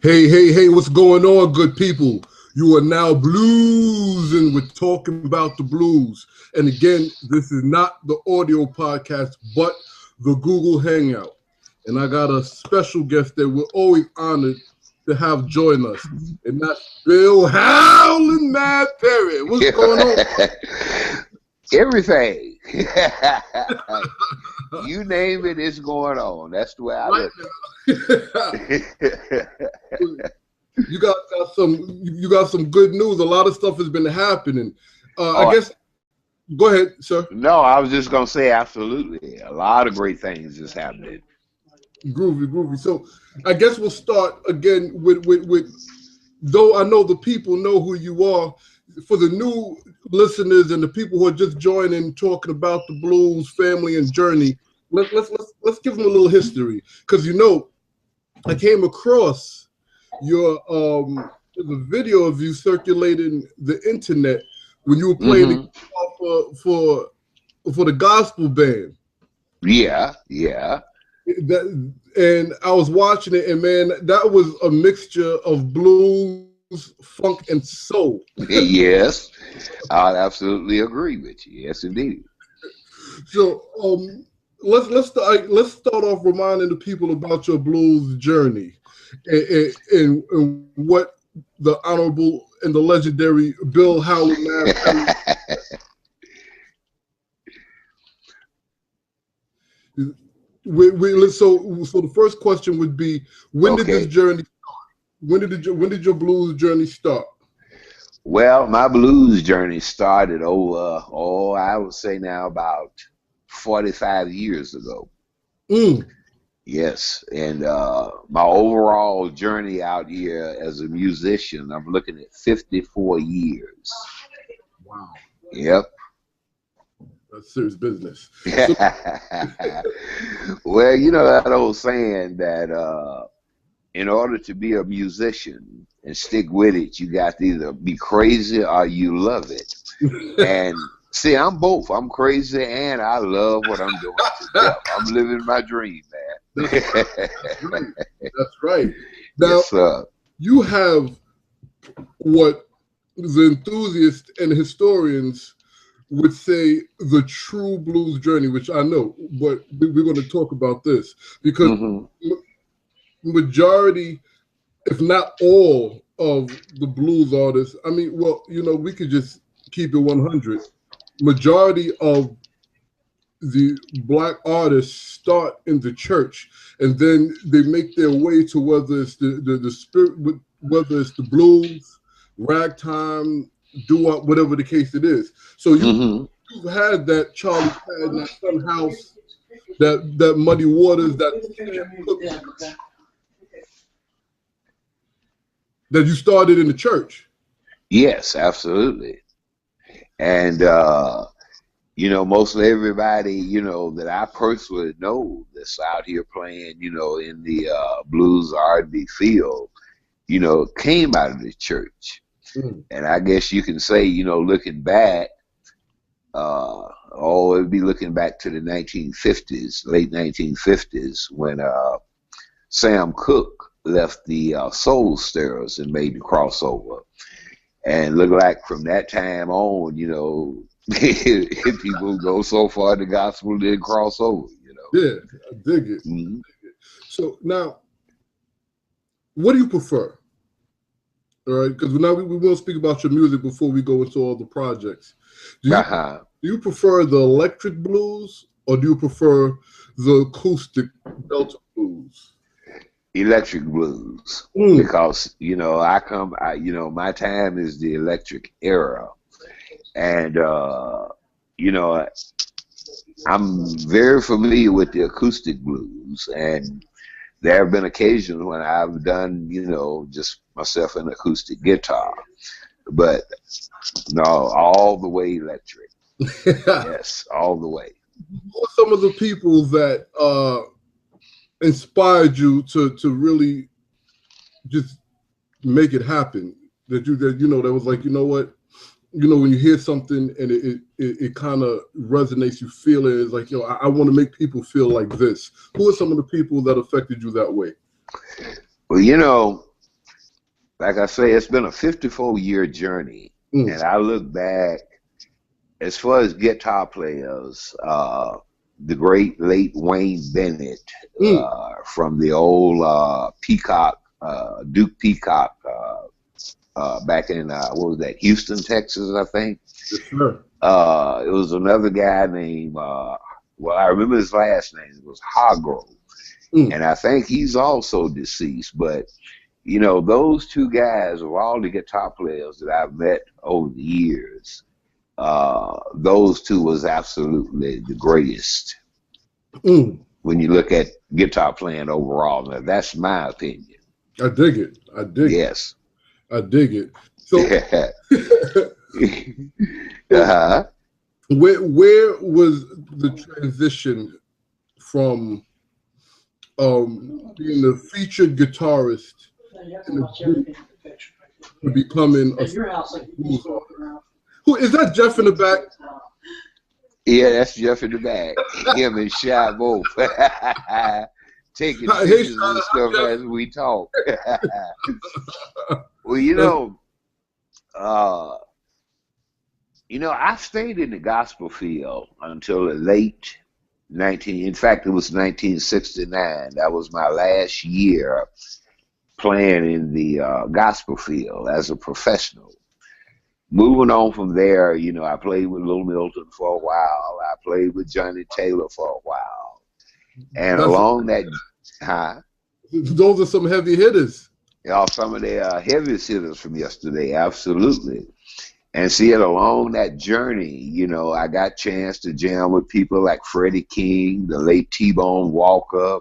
Hey, hey, hey, what's going on, good people? You are now bluesing with Talking About the Blues. And again, this is not the audio podcast, but the Google Hangout. And I got a special guest that we're always honored to have join us. And that's Bill HowlNMADD Perry. What's going on? Everything. You name it, it's going on. That's the way I look at it. You got some good news. A lot of stuff has been happening. I guess. Go ahead, sir. No, I was just gonna say absolutely. A lot of great things is happening. Groovy, groovy. So I guess we'll start again with though I know the people know who you are. For the new listeners and the people who are just joining, talking about the blues, family, and journey, let's give them a little history, because I came across your the video of you circulating the internet when you were playing the guitar for the gospel band. Yeah. And I was watching it, and man, that was a mixture of blues, funk, and soul. Yes, I absolutely agree with you. Yes, indeed. So let's start off reminding the people about your blues journey and what the honorable and the legendary Bill HowlNMADD. So the first question would be, when did this journey start? When did your blues journey start? Well, my blues journey started I would say now about 45 years ago. Yes, and my overall journey out here as a musician, I'm looking at 54 years. Wow. Yep. That's serious business. Well, you know that old saying that in order to be a musician and stick with it, you got to either be crazy or you love it. And see, I'm both. I'm crazy and I love what I'm doing. I'm living my dream, man. That's right. Now, yes, you have what the enthusiasts and historians would say the true blues journey, which I know, but we're going to talk about this because majority, if not all, of the blues artists, I mean, well, we could just keep it 100. Majority of the black artists start in the church, and then they make their way to whether it's the spirit, whether it's the blues, ragtime, doo-wop, whatever the case it is. So you've had that Charlie Patton, that Sun House, that Muddy Waters, that you started in the church. Yes, absolutely. And mostly everybody, that I personally know that's out here playing, in the blues R&B field, came out of the church. And I guess you can say, looking back, it'd be looking back to the 1950s, late 1950s, when Sam Cooke left the Soul Stirrers and made the crossover. And look like from that time on, people go so far the gospel didn't cross over, Yeah, I dig it. So now, what do you prefer? All right, because now we will speak about your music before we go into all the projects. Do you prefer the electric blues or do you prefer the acoustic Delta blues? Electric blues, because my time is the electric era, and I'm very familiar with the acoustic blues, and there have been occasions when I've done just myself an acoustic guitar, but no, all the way electric. Yes, all the way. Who are some of the people that inspired you to really just make it happen? That was like, what, when you hear something and it kind of resonates, you feel it. It's like, I want to make people feel like this. Who are some of the people that affected you that way? Well, like I say, it's been a 54-year journey, Mm. and I look back as far as guitar players. The great late Wayne Bennett Mm. from the old Peacock, Duke Peacock, back in what was that, Houston, Texas, I think. Yes, sir. It was another guy named, well, I remember his last name. It was Hargrove, Mm. and I think he's also deceased. But you know, those two guys of all the guitar players that I've met over the years, those two was absolutely the greatest Mm. when you look at guitar playing overall. Now, that's my opinion. I dig it. I dig it. Yes. I dig it. So, Uh-huh. where was the transition from being the featured guitarist in the group to becoming a blues artist? Who is that? Jeff in the back? Yeah, that's Jeff in the back. Him and Shy both taking Hey, pictures Shy, and stuff Jeff. as we talk. Well, I stayed in the gospel field until the late 19. In fact, it was 1969. That was my last year playing in the gospel field as a professional. Moving on from there, I played with Little Milton for a while. I played with Johnny Taylor for a while. And along that, those are some heavy hitters. some of the heaviest hitters from yesterday, absolutely. And see it along that journey, I got a chance to jam with people like Freddie King, the late T-Bone Walker,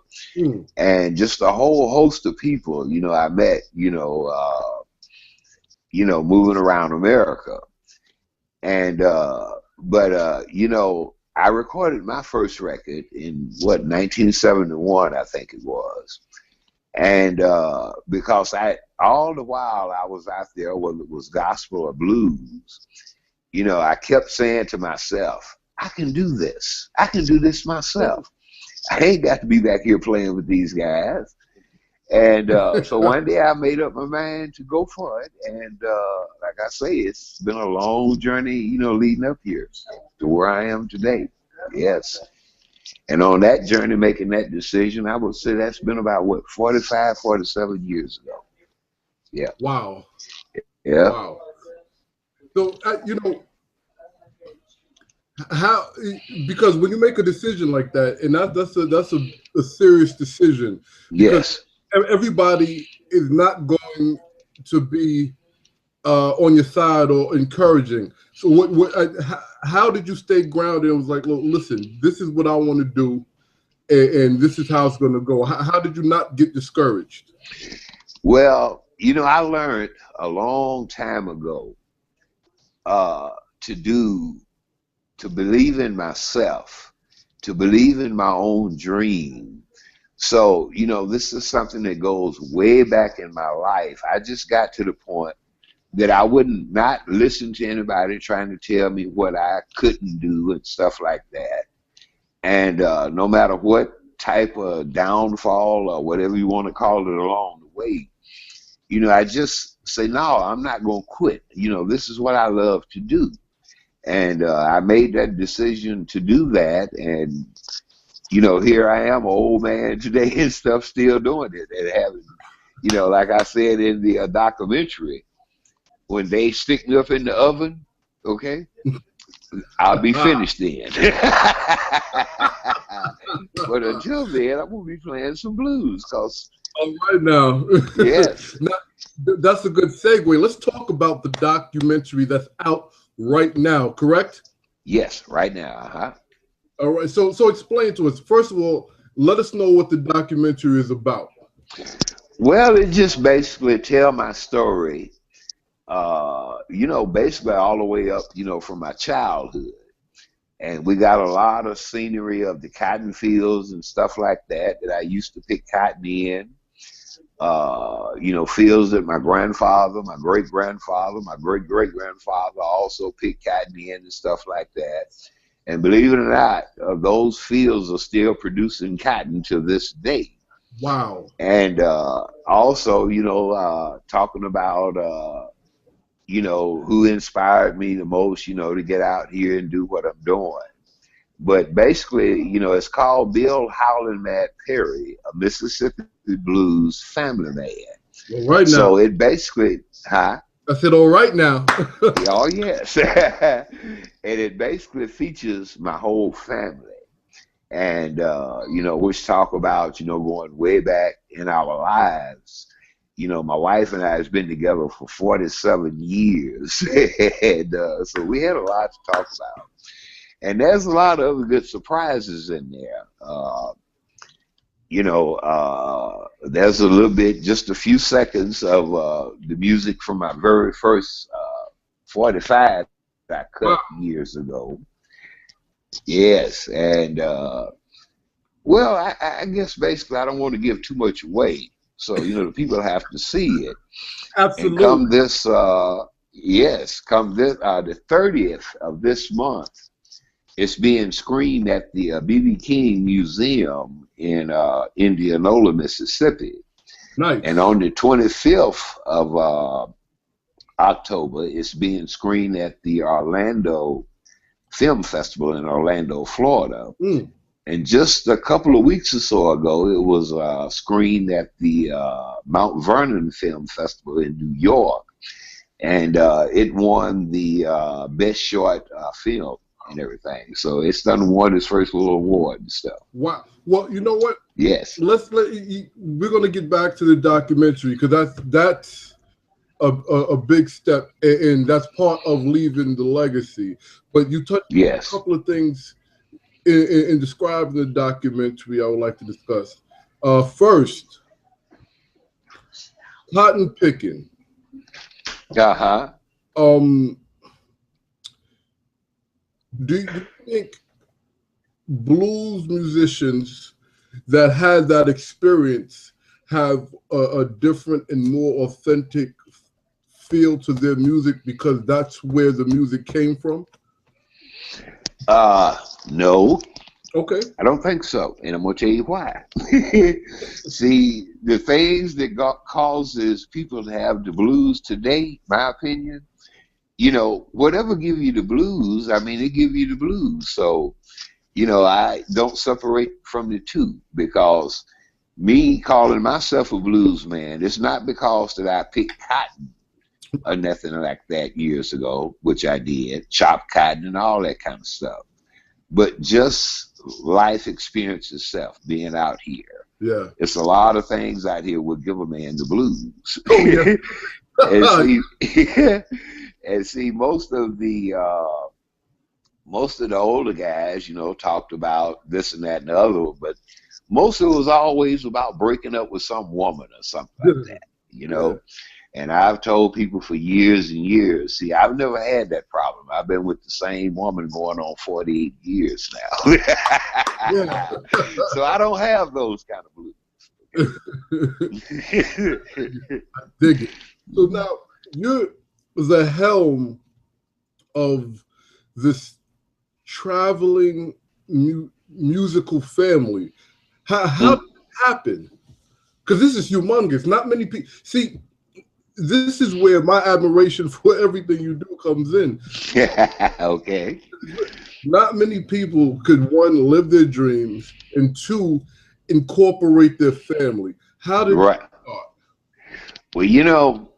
and just a whole host of people, I met, moving around America. And, I recorded my first record in 1971, I think it was. And because all the while I was out there, whether it was gospel or blues, I kept saying to myself, I can do this. I can do this myself. I ain't got to be back here playing with these guys. And so one day I made up my mind to go for it. And like I say, it's been a long journey, leading up here to where I am today. Yes. And on that journey, making that decision, I would say that's been about, 45, 47 years ago. Yeah. Wow. Yeah. Wow. So, how, because when you make a decision like that, and that's a serious decision. Yes. Everybody is not going to be on your side or encouraging. So how did you stay grounded and was like, look, listen, this is what I want to do, and this is how it's going to go? How did you not get discouraged? Well, I learned a long time ago to believe in myself, to believe in my own dream. So, this is something that goes way back in my life. I just got to the point that I wouldn't not listen to anybody trying to tell me what I couldn't do and stuff like that. And no matter what type of downfall or whatever you want to call it along the way, I just say, no, I'm not going to quit. This is what I love to do. And I made that decision to do that. And, here I am, an old man today and stuff, still doing it. And having, like I said in the documentary, when they stick me up in the oven, okay, I'll be finished then. But until then, I'm going to be playing some blues. All right now. Yes. Now, that's a good segue. Let's talk about the documentary that's out right now, correct? Yes, right now. All right. So explain to us. First of all, let us know what the documentary is about. Well, it just basically tell my story, basically all the way up, from my childhood. And we got a lot of scenery of the cotton fields and stuff like that I used to pick cotton in. Fields that my grandfather, my great-grandfather, my great-great-grandfather also picked cotton in and stuff like that. And believe it or not, those fields are still producing cotton to this day. Wow. And also, talking about, who inspired me the most, to get out here and do what I'm doing. But basically, it's called Bill HowlNMADD Perry, a Mississippi blues family man. All right now. So it basically, huh? I said, all right now. Oh, yes. And it basically features my whole family. And, which talk about, going way back in our lives. My wife and I has been together for 47 years. And so we had a lot to talk about. And there's a lot of other good surprises in there. There's a little bit, just a few seconds of the music from my very first 45 I cut years ago. Yes, and well, I guess basically I don't want to give too much away, so the people have to see it. Absolutely. And come this, come this the 30th of this month, it's being screened at the B.B. King Museum in Indianola, Mississippi. Nice. And on the 25th of October, it's being screened at the Orlando Film Festival in Orlando, Florida. Mm. And just a couple of weeks or so ago, it was screened at the Mount Vernon Film Festival in New York. And it won the Best Short Film and everything. So it's done won its first little award and stuff. Wow. Well, you know what? Yes. We're going to get back to the documentary, because that's a big step, and that's part of leaving the legacy. But you touched on a couple of things in describing the documentary I would like to discuss. First, cotton picking. Uh-huh. Do you think blues musicians that had that experience have a different and more authentic feel to their music because that's where the music came from? No. Okay. I don't think so, and I'm gonna tell you why. See, the things that causes people to have the blues today, my opinion, whatever give you the blues, I mean, it give you the blues. So, I don't separate from the two, because me calling myself a blues man, it's not because that I picked cotton or nothing like that years ago, which I did, chop cotton and all that kind of stuff, but just life experience itself, being out here. Yeah. It's a lot of things out here would give a man the blues. Oh, yeah. And see, most of the older guys, talked about this and that and the other, but most of it was always about breaking up with some woman or something like that, Yeah. And I've told people for years and years, see, I've never had that problem. I've been with the same woman going on 48 years now. Yeah. So I don't have those kind of blues. I dig it. So now you're the helm of this traveling musical family. How did it happen? Because this is humongous. Not many people see. This is where my admiration for everything you do comes in. Okay. Not many people could, one, live their dreams, and two, incorporate their family. How did it start? Well,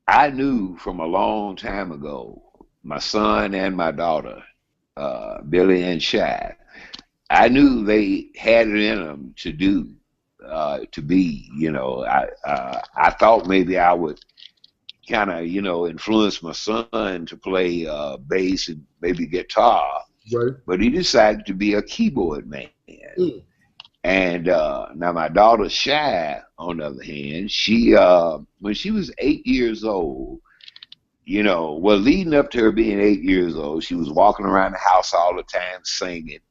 I knew from a long time ago, my son and my daughter, Billy and Shy, I knew they had it in them to do. To be, I thought maybe I would kind of, influence my son to play bass and maybe guitar. Right. But he decided to be a keyboard man. Mm. And now my daughter Shy, on the other hand, she when she was 8 years old, leading up to her being 8 years old, she was walking around the house all the time singing.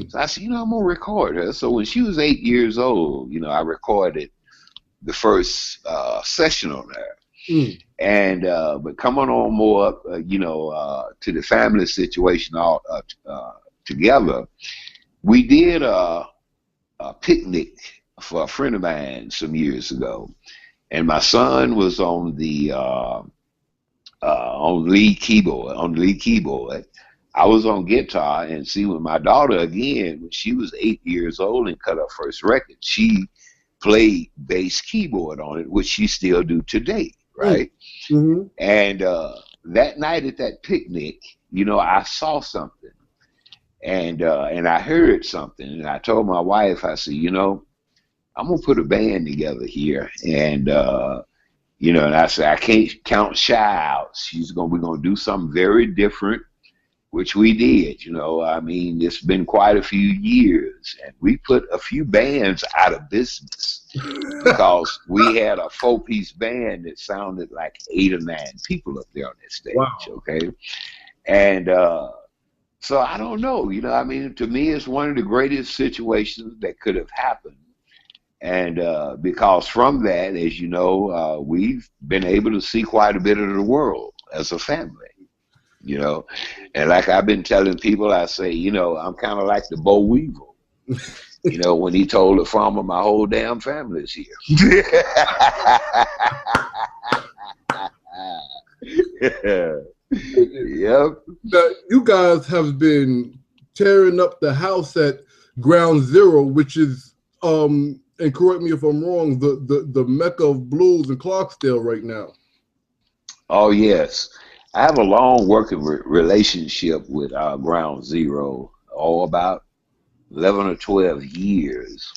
So I said, I'm going to record her. So when she was 8 years old, I recorded the first session on her. Mm. And, but coming on more up, to the family situation all together, we did a picnic for a friend of mine some years ago, and my son was on the on lead keyboard. I was on guitar, and see, when my daughter, again, when she was 8 years old and cut her first record, she played bass keyboard on it, which she still do today, right? Mm-hmm. And that night at that picnic, you know, I saw something, and I heard something, and I told my wife, I said, you know, I'm gonna put a band together here, and you know, and I said I can't count Shy out. We're gonna do something very different, which we did. You know, I mean, it's been quite a few years, and we put a few bands out of business because we had a 4-piece band that sounded like 8 or 9 people up there on that stage. Wow. Okay, and so I don't know. You know, I mean, to me, it's one of the greatest situations that could have happened. And because from that, as you know, we've been able to see quite a bit of the world as a family, you know. And like I've been telling people, I say, you know, I'm kind of like the Bo Weevil, you know, when he told the farmer, my whole damn family is here. Yep. Now, you guys have been tearing up the house at Ground Zero, which is and correct me if I'm wrong, the mecca of blues in Clarksdale right now. Oh yes, I have a long working relationship with Ground Zero. About 11 or 12 years.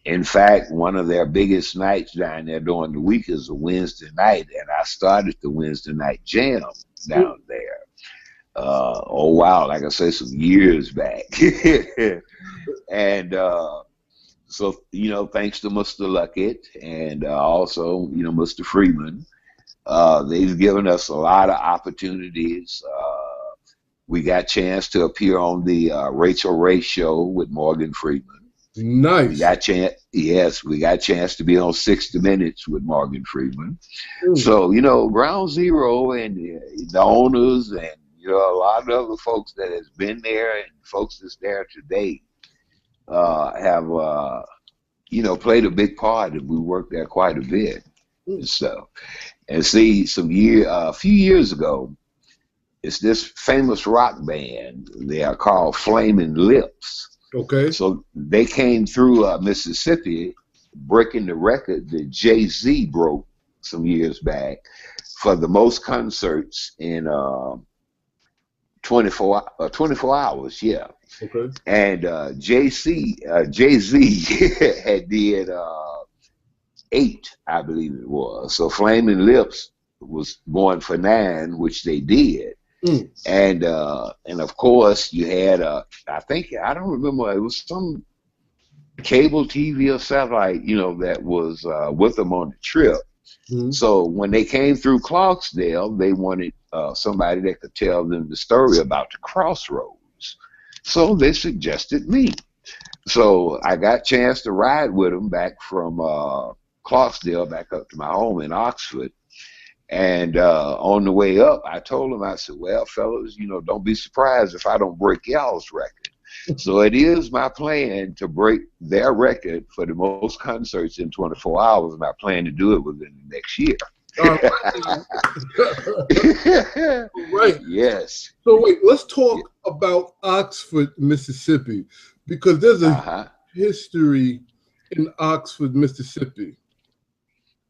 In fact, one of their biggest nights down there during the week is a Wednesday night, and I started the Wednesday night jam down there. Oh wow, like I say, some years back. And so, you know, thanks to Mr. Luckett and also, you know, Mr. Freeman, they've given us a lot of opportunities. We got a chance to appear on the Rachel Ray show with Morgan Freeman. Nice. We got a chance to be on 60 Minutes with Morgan Freeman. So, you know, Ground Zero and the owners and, you know, a lot of other folks that has been there and folks that's there today have, you know, played a big part, and we worked there quite a bit and stuff. And see, a few years ago, it's this famous rock band. They are called Flaming Lips. Okay. So they came through Mississippi, breaking the record that Jay-Z broke some years back for the most concerts in 24 hours. Yeah. Okay. And Jay-Z had did 8, I believe it was. So Flaming Lips was going for 9, which they did. And of course you had I think, I don't remember, it was some cable TV or satellite, you know, that was with them on the trip. So when they came through Clarksdale, they wanted somebody that could tell them the story about the crossroads. So they suggested me. So I got a chance to ride with them back from Clarksdale back up to my home in Oxford. And on the way up, I told them, I said, well, fellas, you know, don't be surprised if I don't break y'all's record. So it is my plan to break their record for the most concerts in 24 hours, and I plan to do it within the next year. Right. Yes. So wait, let's talk about Oxford, Mississippi, because there's a history in Oxford, Mississippi.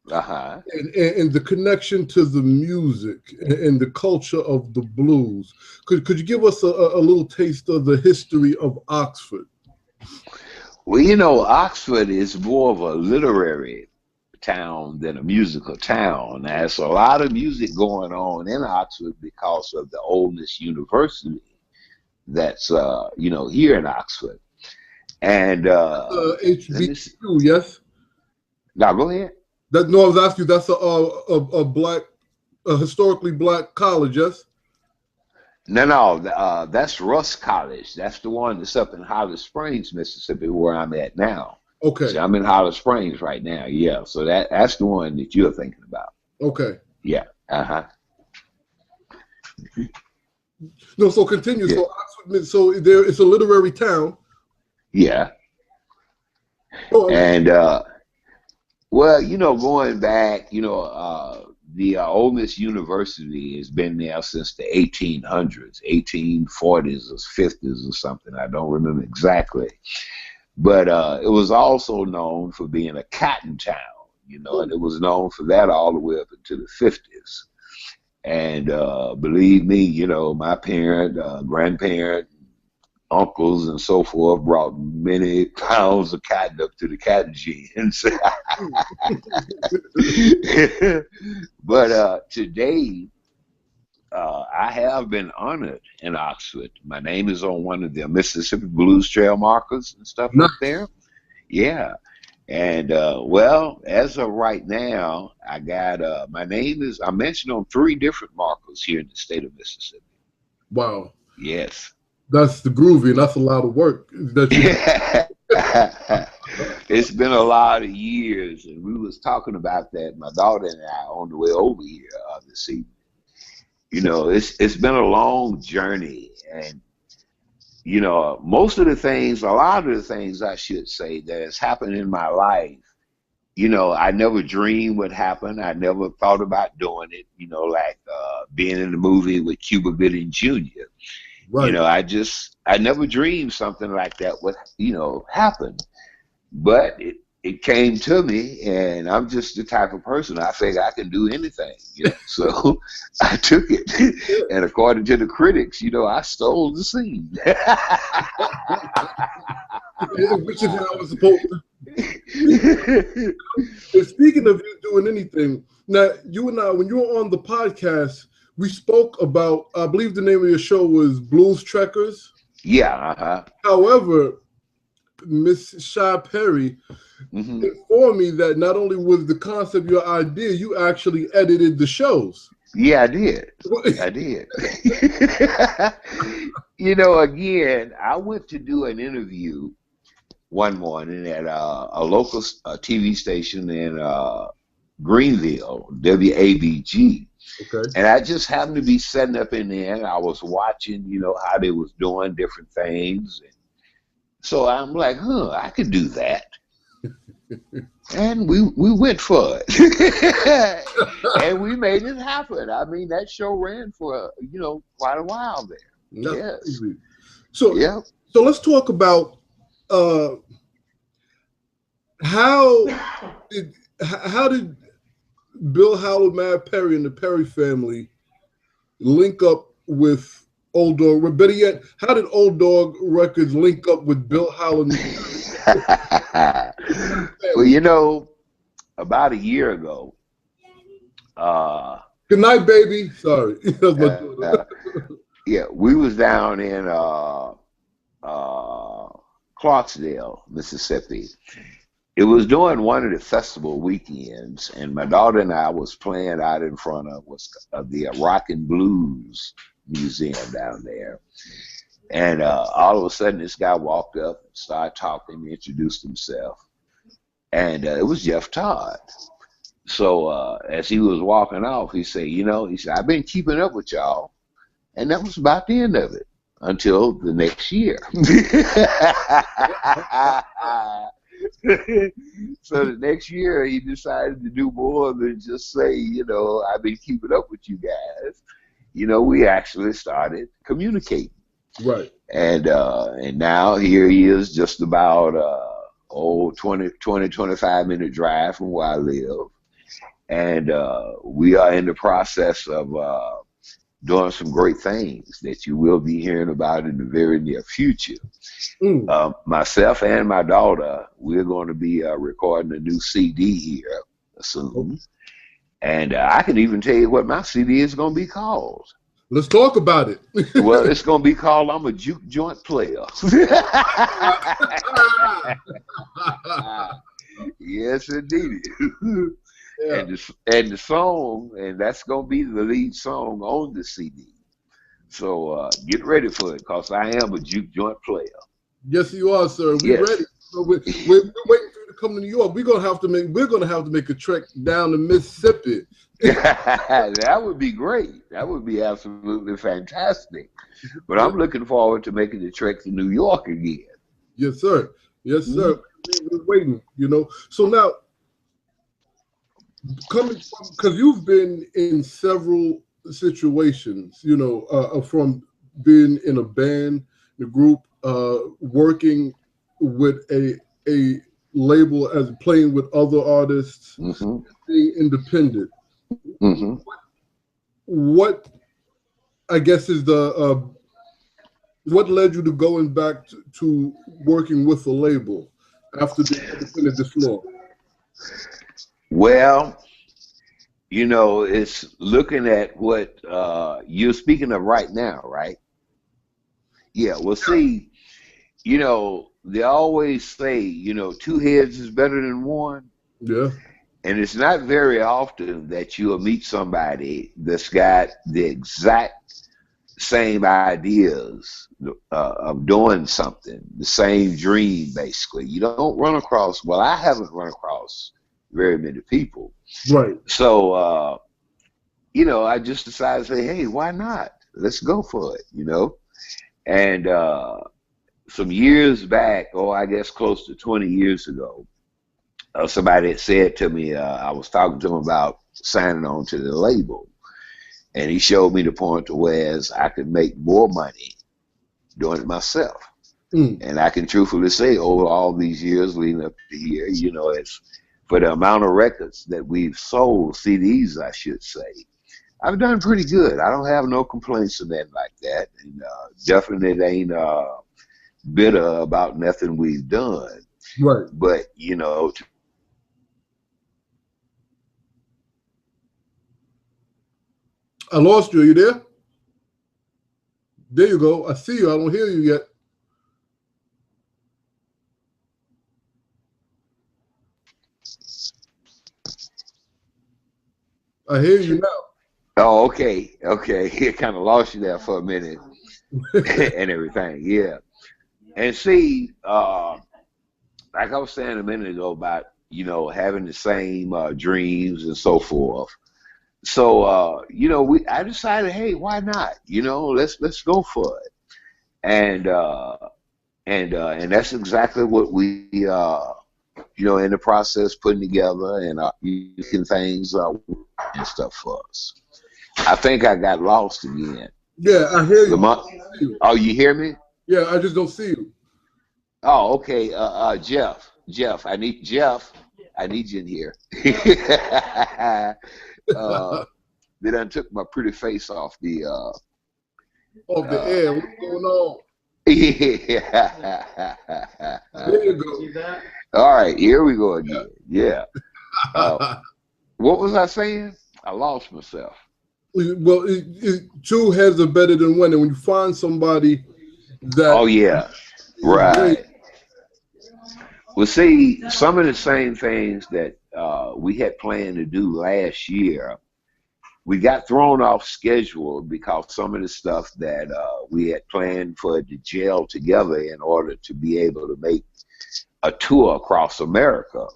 And the connection to the music and the culture of the blues. Could you give us a little taste of the history of Oxford? Well, you know, Oxford is more of a literary town than a musical town. There's a lot of music going on in Oxford because of the oldest university that's you know, here in Oxford. And HBCU, yes. Now go ahead. No, I was asking you. That's a historically black college, yes? No, that's Russ College. That's the one that's up in Holly Springs, Mississippi, where I'm at now. Okay. So I'm in Holly Springs right now. Yeah. So that's the one that you're thinking about. Okay. Yeah. No, so continue. Yeah. So Oxford, so it's a literary town. Yeah. Oh, And well, going back, the Ole Miss University has been there since the 1800s, 1840s or 50s or something. I don't remember exactly. But it was also known for being a cotton town, and it was known for that all the way up into the 50s. And believe me, my parent, grandparent, uncles, and so forth brought many pounds of cotton up to the cotton gins. But today, I have been honored in Oxford. My name is on one of the Mississippi Blues Trail markers and stuff up there. Yeah. And well, as of right now, I got my name is I mentioned on 3 different markers here in the state of Mississippi. wow. Yes. That's the groovy, and that's a lot of work. It's been a lot of years, and we was talking about that, my daughter and I, on the way over here this evening. It's been a long journey, and most of the things, a lot of the things I should say that has happened in my life, I never dreamed would happen. I never thought about doing it, like being in the movie with Cuba Gooding Jr. Right. I never dreamed something like that would, happen. But it came to me, and I'm just the type of person, I figure I can do anything, So I took it. And according to the critics, I stole the scene. Which is how I was supposed to. And speaking of you doing anything, now you and I, when you were on the podcast, we spoke about, I believe the name of your show was Blues Trekkers. Yeah. However, Miss Shy Perry informed me that not only was the concept your idea, you actually edited the shows. Yeah, I did. I did. Again, I went to do an interview one morning at a local TV station in Greenville, WABG. Okay. And I just happened to be setting up in there, and I was watching, how they was doing different things. And so I'm like, I could do that. And we went for it. And we made it happen. I mean, that show ran for, quite a while there. That's yes. Crazy. So, yeah. So let's talk about how did Bill HowlNMADD Perry and the Perry family link up with Old Dog? Or better yet, how did Old Dog Records link up with Bill HowlNMADD? Well, about a year ago. Good night, baby. Sorry. Yeah, we was down in Clarksdale, Mississippi. It was during one of the festival weekends, and my daughter and I was playing out in front of the Rock and Blues Museum down there. And all of a sudden, this guy walked up, started talking, introduced himself. And it was Jeff Todd. So as he was walking off, he said, I've been keeping up with y'all. And that was about the end of it until the next year. So the next year, he decided to do more than just say, I've been keeping up with you guys. We actually started communicating. Right. And now here he is, just about 25-minute drive from where I live. And we are in the process of doing some great things that you will be hearing about in the very near future. Myself and my daughter, we're going to be recording a new CD here soon. And I can even tell you what my CD is going to be called. Let's talk about it. Well, it's going to be called I'm a Juke Joint Player. Yes, indeed. Yeah. And the song, and that's going to be the lead song on the CD. So get ready for it, because I am a juke joint player. Yes, you are, sir. We're ready. So we're waiting for you to come to New York. We're gonna have to make a trek down to Mississippi. That would be great. That would be absolutely fantastic. But I'm looking forward to making the trek to New York again. Yes, sir. Yes, sir. we're waiting, you know. So now, coming from, because you've been in several situations, you know, from being in a band, the group, working with a label, as playing with other artists, being independent. What I guess is the what led you to going back to working with a label after being independent this long? Well, you know, it's looking at what you're speaking of right now, right? Yeah, well, see, you know, they always say, you know, two heads is better than one. Yeah. And it's not very often that you'll meet somebody that's got the exact same ideas of doing something, the same dream, basically. You don't run across, well, I haven't run across very many people. Right. So, you know, I just decided to say, hey, why not? Let's go for it, you know? And some years back, I guess close to 20 years ago, somebody had said to me, I was talking to him about signing on to the label. And he showed me the point to where I could make more money doing it myself. And I can truthfully say, over all these years leading up to here, you know, it's for the amount of records that we've sold, CDs, I should say, I've done pretty good. I don't have no complaints or that like that. And definitely ain't bitter about nothing we've done. Right. But, you know, I lost you. Are you there? There you go. I see you. I don't hear you yet. I hear you now. Oh, okay. Okay. It kind of lost you there for a minute and everything. Yeah. And see, like I was saying a minute ago about, you know, having the same dreams and so forth. So, you know, I decided, hey, why not? You know, let's go for it. And that's exactly what we, you know, in the process putting together and using things and stuff for us. I think I got lost again. Yeah, I hear you. Oh, you hear me? Yeah, I just don't see you. Oh, okay. Jeff, I need you in here. They done took my pretty face off the air. What's going on? Yeah. There you go. All right, here we go again. Yeah. What was I saying? I lost myself. Well, two heads are better than one, and when you find somebody that, oh yeah, right. Well, see, some of the same things that we had planned to do last year, we got thrown off schedule because some of the stuff that we had planned for the gel together in order to be able to make a tour across America.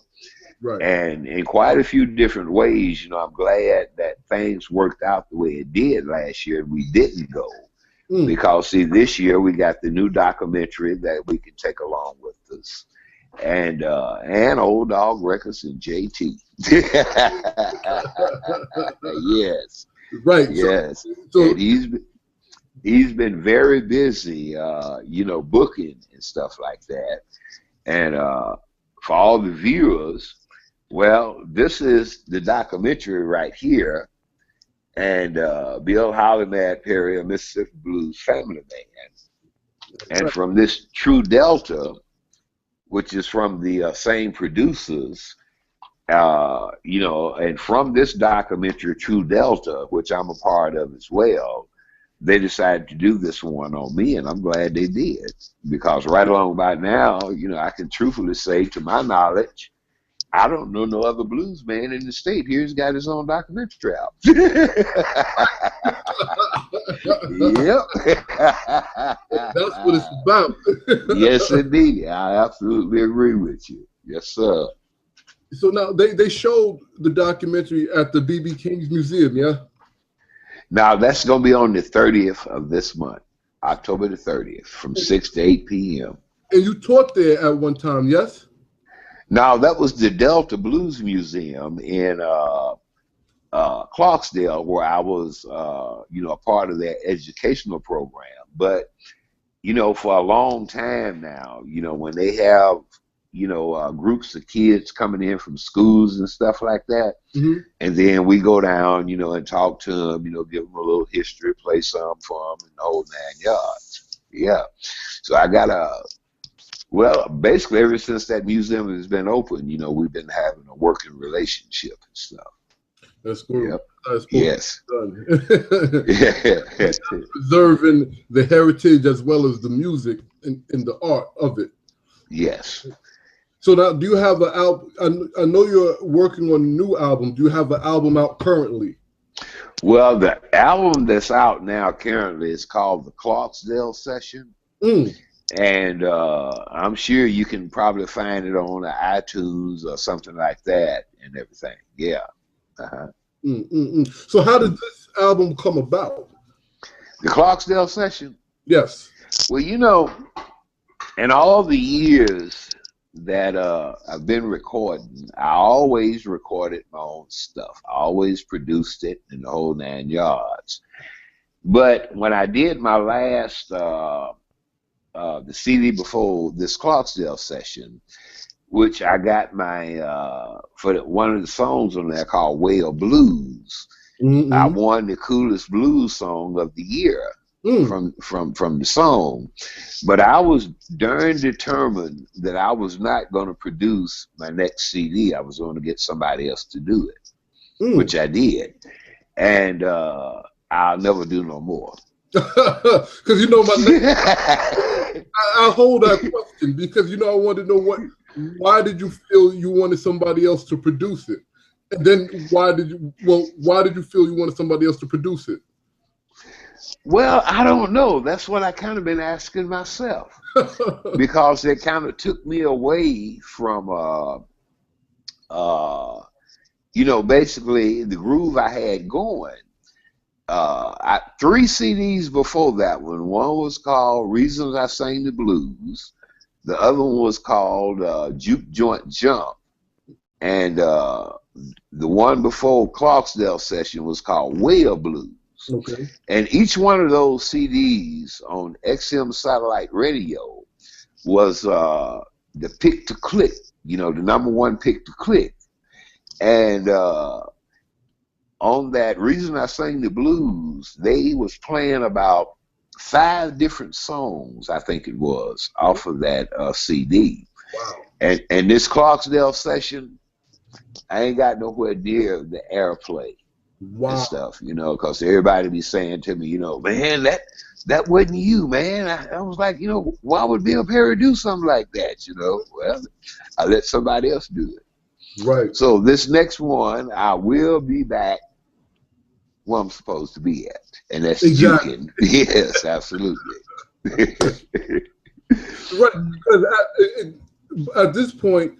Right. And in quite a few different ways, you know, I'm glad that things worked out the way it did last year and we didn't go. Because, see, this year we got the new documentary that we can take along with us. And Old Dog Records and JT. Yes. Right. Yes. So, and he's been very busy, you know, booking and stuff like that. And for all the viewers, well, this is the documentary right here. And Bill HowlNMADD Perry, a Mississippi Blues family band. And from this True Delta, which is from the same producers, you know, and from this documentary, True Delta, which I'm a part of as well, they decided to do this one on me, and I'm glad they did. Because right along by now, you know, I can truthfully say, to my knowledge, I don't know no other blues man in the state here's got his own documentary out. Yep. That's what it's about. Yes, indeed. I absolutely agree with you. Yes, sir. So now they showed the documentary at the B.B. King's Museum, yeah? Now, that's going to be on the 30th of this month, October the 30th, from 6 to 8 p.m. And you taught there at one time, yes? Now that was the Delta Blues Museum in Clarksdale, where I was, a part of their educational program. But for a long time now, when they have, groups of kids coming in from schools and stuff like that, Mm-hmm. and then we go down, and talk to them, give them a little history, play some for them, and the whole 9 yards. Yeah. So I got basically ever since that museum has been open, we've been having a working relationship and stuff. That's cool. Yep. That's cool. Yes. Yeah. Preserving the heritage as well as the music and the art of it. Yes. So now, do you have an album? I know you're working on a new album. Do you have an album out currently? Well, the album that's out now currently is called The Clarksdale Session. And I'm sure you can probably find it on the iTunes or something like that and everything. Yeah. Uh-huh. So how did this album come about? The Clarksdale Session? Yes. Well, in all the years that I've been recording, I always recorded my own stuff. I always produced it in the whole 9 yards. But when I did my last the CD before this Clarksdale Session, which I got my for one of the songs on there called Whale Blues. I won the coolest blues song of the year from the song. But I was darn determined that I was not going to produce my next CD. I was going to get somebody else to do it, which I did. And I'll never do no more. Because I hold that question because I want to know why did you feel you wanted somebody else to produce it, and then why did you feel you wanted somebody else to produce it? Well, I don't know. That's what I kind of been asking myself because it kind of took me away from basically the groove I had going. 3 CDs before that one. One was called Reasons I Sang the Blues. The other one was called Juke Joint Jump. And the one before Clarksdale Session was called Whale Blues. Okay. And each one of those CDs on XM Satellite Radio was the pick to click, the #1 pick to click. And on that Reason I Sang the Blues, they was playing about 5 different songs, I think it was, off of that CD. Wow. And this Clarksdale Session, I ain't got nowhere near the airplay and stuff, because everybody be saying to me, man, that wasn't you, man. I was like, why would Bill Perry do something like that, Well, I let somebody else do it. Right. So this next one, I will be back where I'm supposed to be at, and that's juking. Yes, absolutely. Right, because at this point,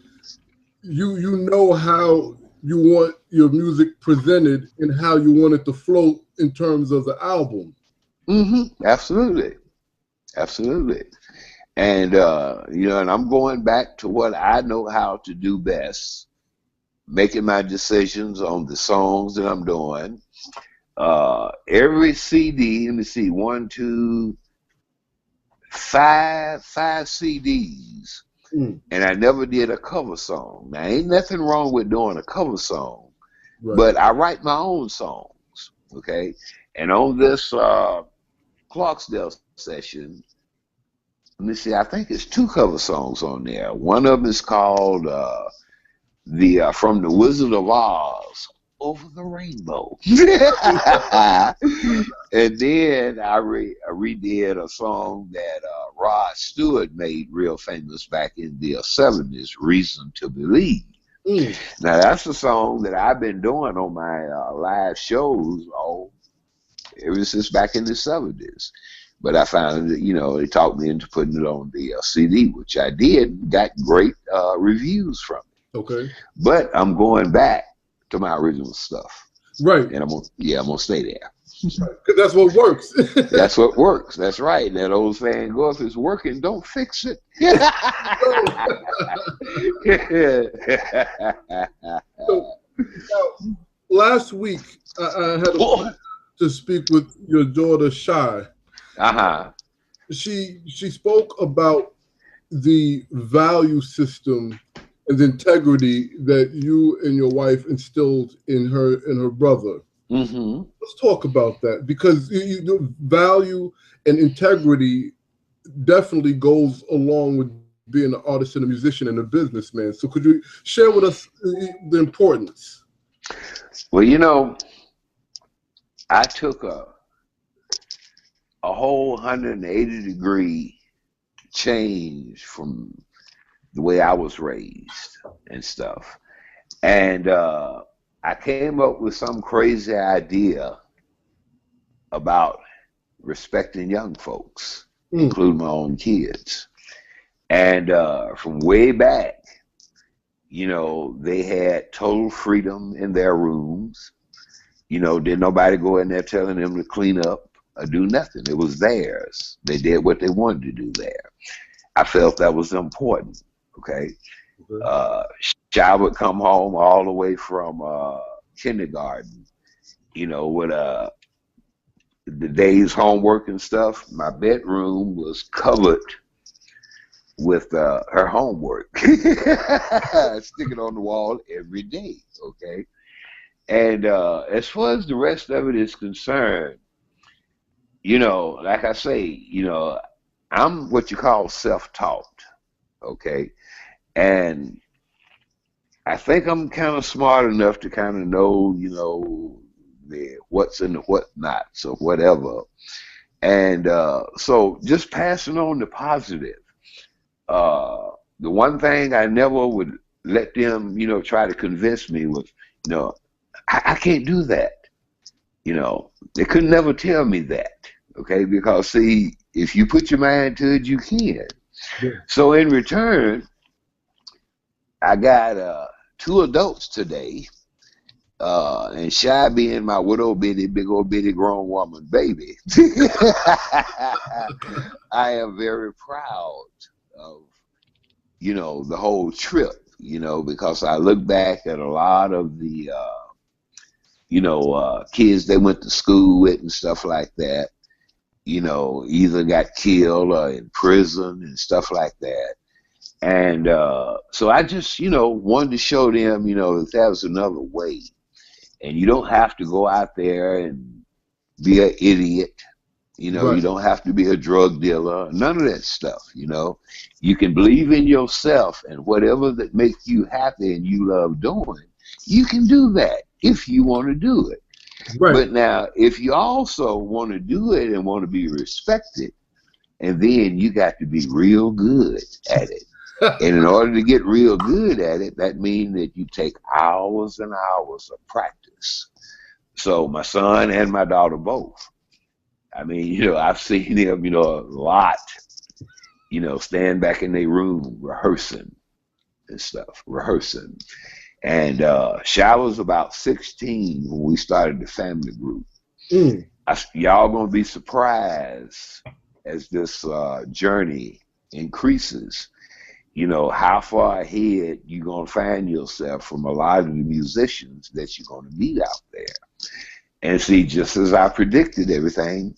you know how you want your music presented and how you want it to flow in terms of the album. Absolutely, absolutely. And and I'm going back to what I know how to do best, making my decisions on the songs that I'm doing. Every CD, let me see, 1, 2, 5 CDs, and I never did a cover song. Now, ain't nothing wrong with doing a cover song, but I write my own songs, okay? And on this Clarksdale Session, let me see, I think it's 2 cover songs on there. One of them is called From the Wizard of Oz, Over the Rainbow. And then I redid a song that Rod Stewart made real famous back in the 70s, Reason to Believe. Now, that's a song that I've been doing on my live shows ever since back in the 70s. But I found that, they talked me into putting it on the CD, which I did, got great reviews from it. Okay. But I'm going back to my original stuff. Right. And I'm gonna stay there. Because that's what works. That's what works. That's right. That old saying, "Go if it's working, don't fix it." So now, last week I had a pleasure to speak with your daughter Shy. Uh-huh. She spoke about the value system and the integrity that you and your wife instilled in her brother. Mm-hmm. Let's talk about that because the value and integrity definitely goes along with being an artist and a musician and a businessman. So could you share with us the importance? Well, I took a whole 180-degree change from the way I was raised and stuff. And I came up with some crazy idea about respecting young folks, including my own kids. And from way back, they had total freedom in their rooms. Didn't nobody go in there telling them to clean up or do nothing. It was theirs. They did what they wanted to do there. I felt that was important. Okay. Shy would come home all the way from kindergarten, with the day's homework and stuff. My bedroom was covered with her homework, sticking on the wall every day. Okay. And as far as the rest of it is concerned, like I say, I'm what you call self-taught. Okay. And I think I'm kind of smart enough to kind of know, the what's and the what nots or whatever. And so just passing on the positive. The one thing I never would let them, try to convince me was, I can't do that. They could never tell me that. Okay, because see, if you put your mind to it, you can. Yeah. So in return, I got 2 adults today, and Shy being my widow bitty, big old bitty grown woman baby. I am very proud of, the whole trip, because I look back at a lot of the, kids they went to school with and stuff like that, either got killed or in prison and stuff like that. And so I just, wanted to show them, that there's another way. And you don't have to go out there and be an idiot. Right. You don't have to be a drug dealer. None of that stuff, You can believe in yourself, and whatever that makes you happy and you love doing, you can do that if you want to do it. Right. But now, if you also want to do it and want to be respected, and then you got to be real good at it. And in order to get real good at it, that means that you take hours and hours of practice. So my son and my daughter both. I mean, I've seen them, a lot, stand back in their room rehearsing and stuff, rehearsing. And Shy was about 16 when we started the family group. Y'all gonna be surprised as this journey increases. How far ahead you're going to find yourself from a lot of the musicians that you're going to meet out there. And see, just as I predicted, everything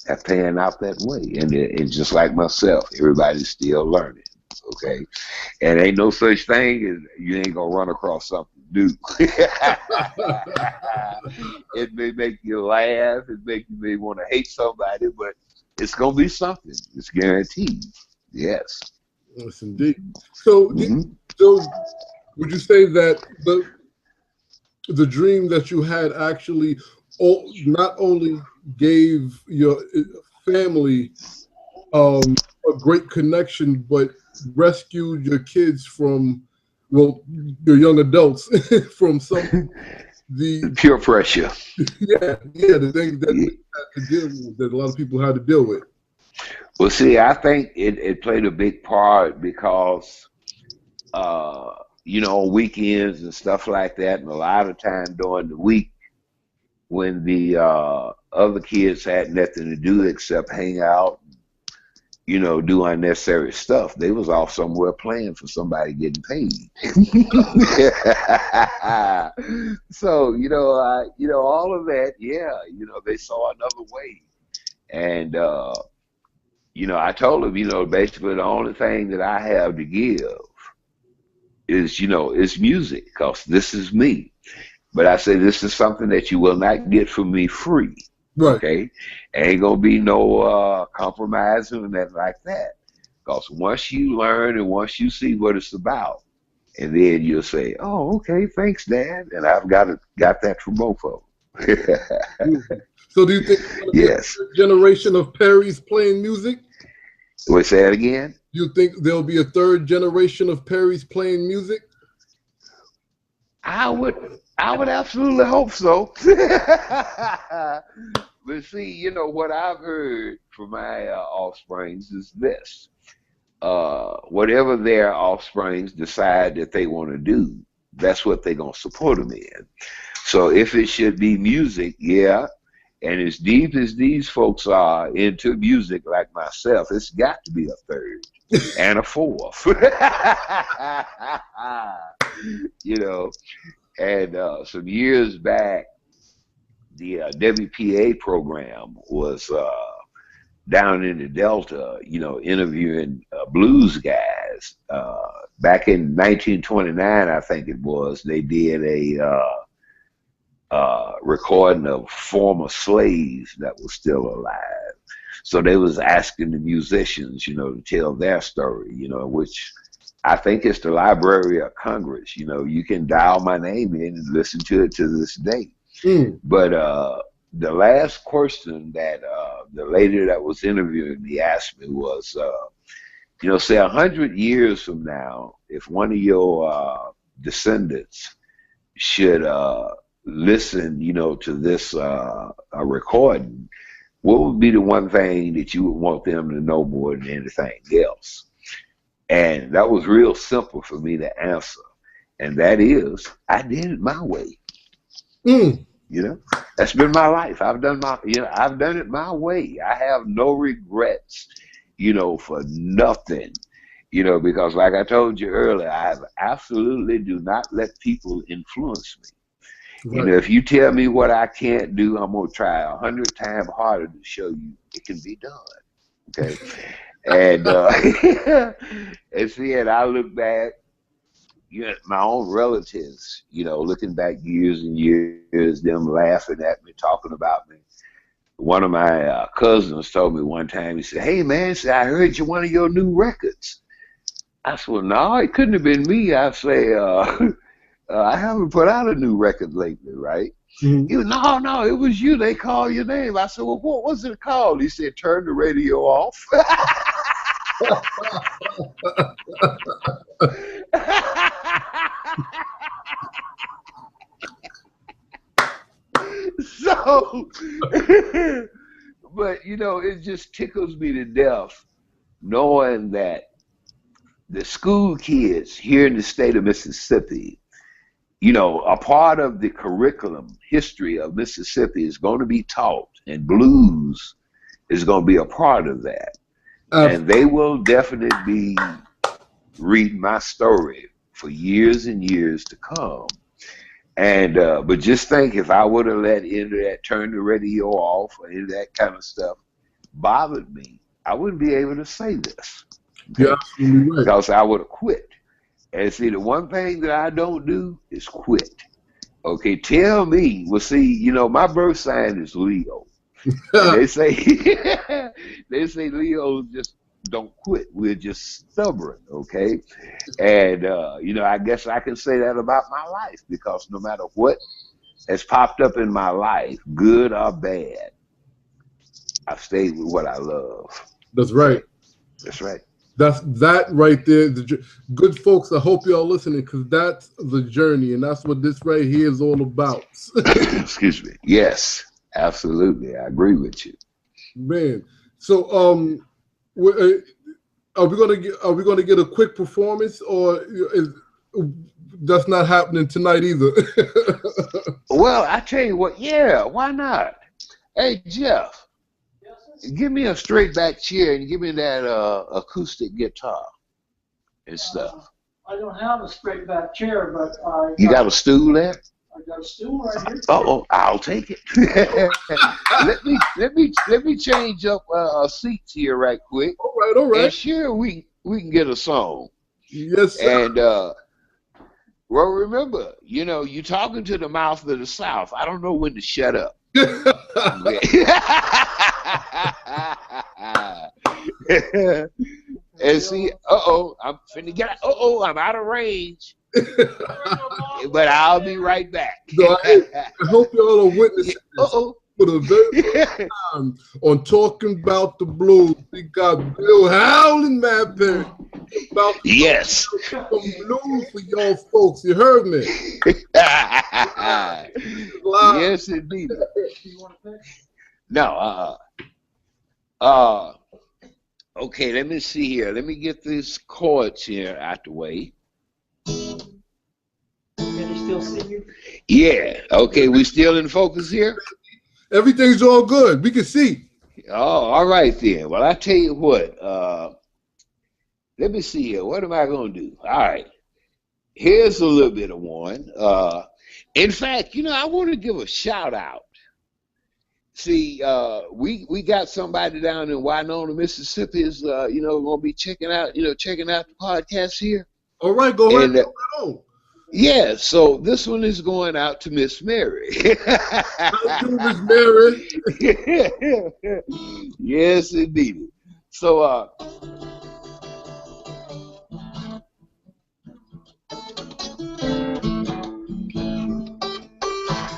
is paying out that way. And just like myself, everybody's still learning, okay? And ain't no such thing as you ain't going to run across something new. It may make you laugh, it may want to hate somebody, but it's going to be something. It's guaranteed, yes. Yes, indeed. So, so would you say that the dream that you had actually not only gave your family a great connection, but rescued your kids from, well, your young adults from some the peer pressure. The things that we had to deal with, that a lot of people had to deal with. Well, see, I think it played a big part because, on weekends and stuff like that, and a lot of time during the week, when the other kids had nothing to do except hang out, you know, do unnecessary stuff. They was off somewhere playing for somebody getting paid. So, you know, all of that, yeah, you know, they saw another way. And, you know, I told them, you know, basically the only thing that I have to give is, you know, is music, because this is me. But I say this is something that you will not get from me free. Right. Okay? Ain't gonna be no compromising and nothing like that. Because once you learn and once you see what it's about, and then you'll say, "Oh, okay, thanks, Dad," and I've got that for both of them. So, do you think there's going to be Yes. a generation of Perrys playing music? Wait, say that again. Do you think there'll be a third generation of Perrys playing music? I would absolutely hope so. But see, you know, what I've heard from my offsprings is this. Whatever their offsprings decide that they want to do, that's what they're going to support them in. So if it should be music, yeah, and as deep as these folks are into music like myself, it's got to be a third and a fourth. You know, and some years back, the WPA program was down in the Delta, you know, interviewing blues guys. Back in 1929, I think it was, they did a recording of former slaves that were still alive. So they was asking the musicians, you know, to tell their story, you know, which I think it's the Library of Congress. You know, you can dial my name in and listen to it to this day. But the last question that the lady that was interviewing me asked me was, you know, say 100 years from now, if one of your descendants should listen, you know, to this a recording, what would be the one thing that you would want them to know more than anything else? And that was real simple for me to answer. And that is, I did it my way. You know, that's been my life. I've done it my way. I have no regrets, you know, for nothing, you know, because like I told you earlier, I absolutely do not let people influence me. Right. You know, if you tell me what I can't do, I'm going to try 100 times harder to show you it can be done. Okay. And and see, and I look back, you know, my own relatives, you know, looking back years and years, them laughing at me, talking about me. One of my cousins told me one time, he said, "Hey man," said, "I heard you one of your new records." I said, "Well, no, it couldn't have been me." I say, I haven't put out a new record lately, right? He was, no, it was you. They called your name. I said, "Well, what was it called?" He said, "Turn the radio off." So, but you know, it just tickles me to death knowing that the school kids here in the state of Mississippi, you know, a part of the curriculum history of Mississippi is going to be taught, and blues is going to be a part of that. And they will definitely be reading my story for years and years to come. And but just think, if I would have let into that turn the radio off or any of that kind of stuff bothered me, I wouldn't be able to say this. Okay? Yeah, absolutely right. Because I would have quit. And see, the one thing that I don't do is quit. Okay, tell me. Well, see, you know, my birth sign is Leo. They say Leos just don't quit. We're just stubborn, okay? And you know, I guess I can say that about my life, because no matter what has popped up in my life, good or bad, I've stayed with what I love. That's right. That's right. That's that right there. Good folks, I hope y'all listening, because that's the journey, and that's what this right here is all about. Excuse me. Yes, absolutely. I agree with you. Man, so are we gonna get a quick performance, or is that's not happening tonight either? Well, I tell you what, yeah, why not? Hey, Jeff, give me a straight back chair and give me that acoustic guitar and stuff. I don't have a straight back chair, but You got a stool there? I got a stool right here. Oh, I'll take it. let me change up seats here right quick. All right. And sure, we can get a song. Yes, sir. And well, remember, you know, you talking to the mouth of the South. I don't know when to shut up. And see, I'm finna get. I'm out of range. But I'll be right back. So I hope y'all are witnessing this for the very first time on Talking About the Blues. We got Bill HowlNMADD about yes. some blues for y'all folks. You heard me. Yes, indeed. No, okay, let me see here. Let me get these chords here out the way. Can you still see you? Yeah. Okay, we still in focus here? Everything's all good. We can see. Oh, all right then. Well, I tell you what. Let me see here. What am I going to do? All right. Here's a little bit of one. In fact, you know, I want to give a shout out. See, we got somebody down in Winona, Mississippi is you know, going to be checking out the podcast here. All right, go ahead. Go on. Yeah, so this one is going out to Miss Mary. How you, Miss Mary? Yes, indeed. So,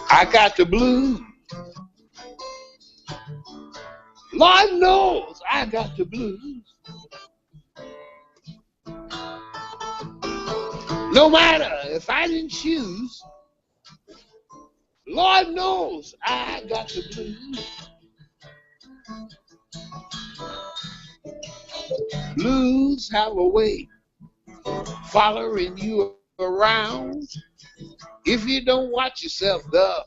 I got the blues. Lord knows I got the blues. No matter if I didn't choose, Lord knows I got the blues. Blues have a way following you around. If you don't watch yourself, the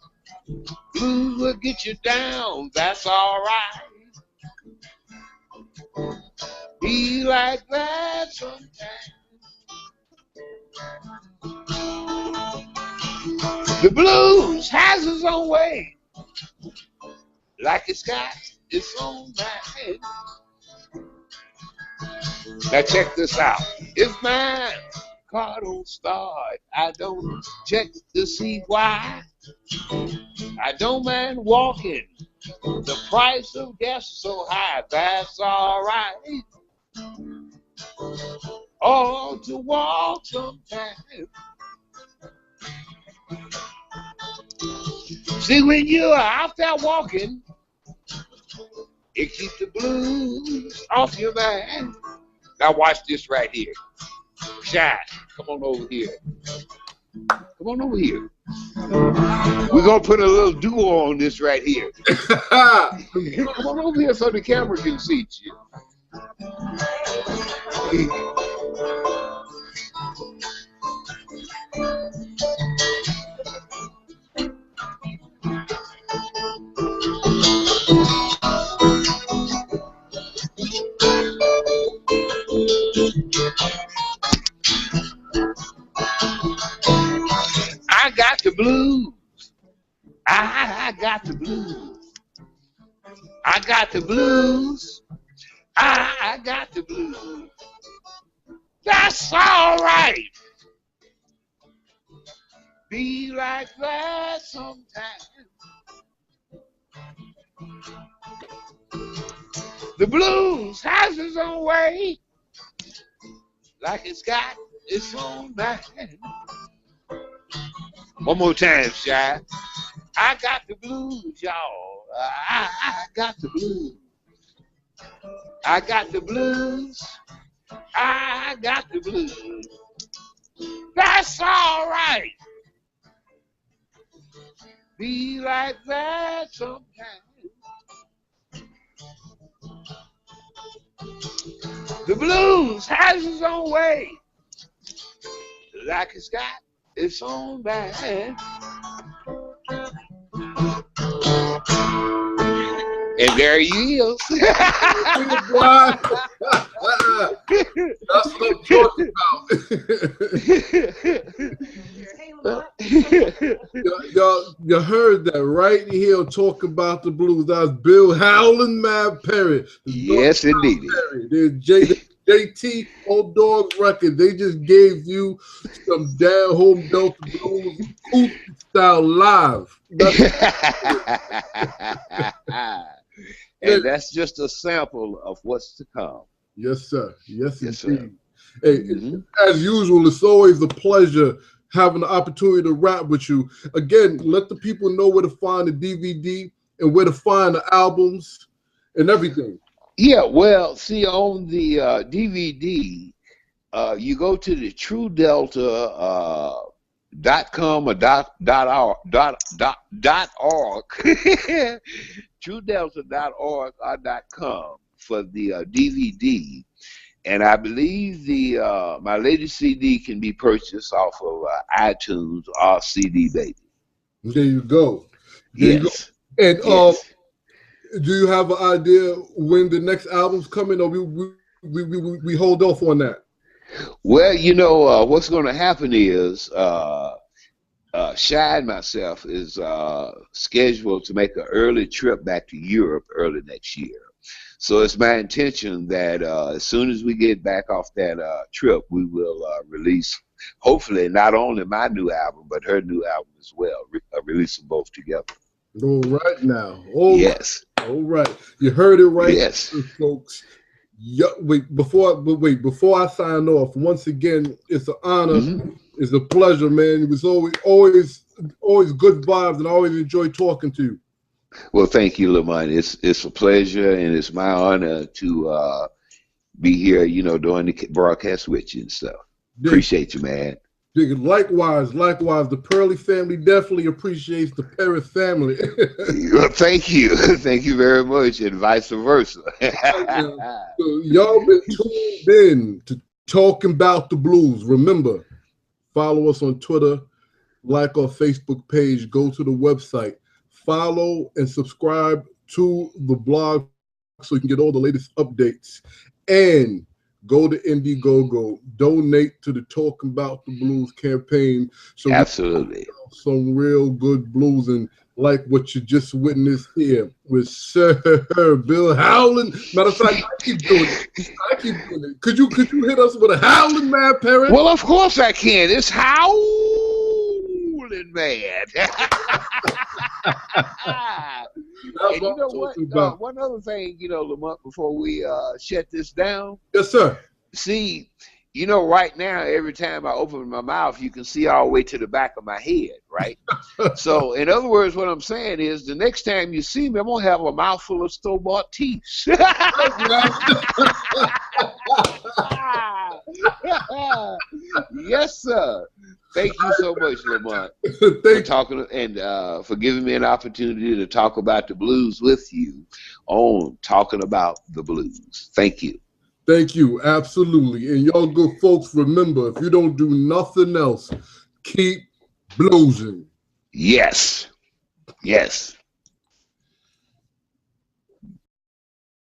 blues will get you down. That's all right. Be like that sometimes. The blues has its own way, like it's got its own mind. Now check this out. If my car don't start, I don't check to see why. I don't mind walking. The price of gas is so high, that's all right. Or to walk sometimes. See, when you're out there walking, it keeps the blues off your mind. Now watch this right here. Shine, come on over here. Come on over here. We're going to put a little duo on this right here. Come on over here so the camera can see you. I got the blues. I got the blues. I got the blues. I got the blues. That's all right. Be like that sometimes. The blues has its own way, like it's got its own mind. One more time, Shy. I got the blues, y'all. I got the blues. I got the blues. I got the blues. That's all right. Be like that sometimes. The blues has its own way, like it's got its own band. And there he is. That's what I'm talking about. You heard that right here talking about the blues. That's Bill HowlNMADD Perry. Yes, indeed. There's JT Old Dog Record. They just gave you some damn home Delta blues acoustic style live. And that's just a sample of what's to come. Yes, sir. Yes, Yes, indeed. sir. Hey, as usual, it's always a pleasure having the opportunity to rap with you. Again, let the people know where to find the DVD and where to find the albums and everything. Yeah, well, see, on the DVD, you go to the TrueDelta.com or .org, TrueDelta.org or .com for the DVD. And I believe the my latest CD can be purchased off of iTunes or CD Baby. There you go. There Yes. You go. And yes. Do you have an idea when the next album's coming, or we hold off on that? Well, you know, what's going to happen is Shy and myself is scheduled to make an early trip back to Europe early next year. So it's my intention that as soon as we get back off that trip, we will release, hopefully, not only my new album, but her new album as well, release them both together. All right now. Yes. All right. You heard it right, yes, folks. Before I sign off, once again, it's an honor. It's a pleasure, man. It was always good vibes, and I always enjoy talking to you. Well, thank you, Lamont. It's a pleasure, and it's my honor to be here, you know, doing the broadcast with you and stuff. Appreciate you, man. Likewise, the Pearly family definitely appreciates the Perry family. Well, thank you. Thank you very much, and vice versa. So y'all been tuned in to Talking About the Blues. Remember, follow us on Twitter, like our Facebook page, go to the website, follow and subscribe to the blog so you can get all the latest updates. And go to Indiegogo, donate to the Talking About the Blues campaign. So absolutely, some real good blues, and like what you just witnessed here with Sir Bill Howlin. Matter of fact, I keep doing it. Could you hit us with a HowlNMADD, Perry? Well, of course I can. It's HowlNMADD. And you know what? One other thing, you know, Lamont, before we shut this down. Yes, sir. See, you know, right now, every time I open my mouth, you can see all the way to the back of my head, right? So, in other words, what I'm saying is, the next time you see me, I'm gonna have a mouthful of store-bought teeth. Yes, sir. Thank you so much, Lamont, for talking and for giving me an opportunity to talk about the blues with you on Talking About the Blues. Thank you. Thank you. Absolutely. And y'all good folks, remember, if you don't do nothing else, keep bluesing. Yes. Yes.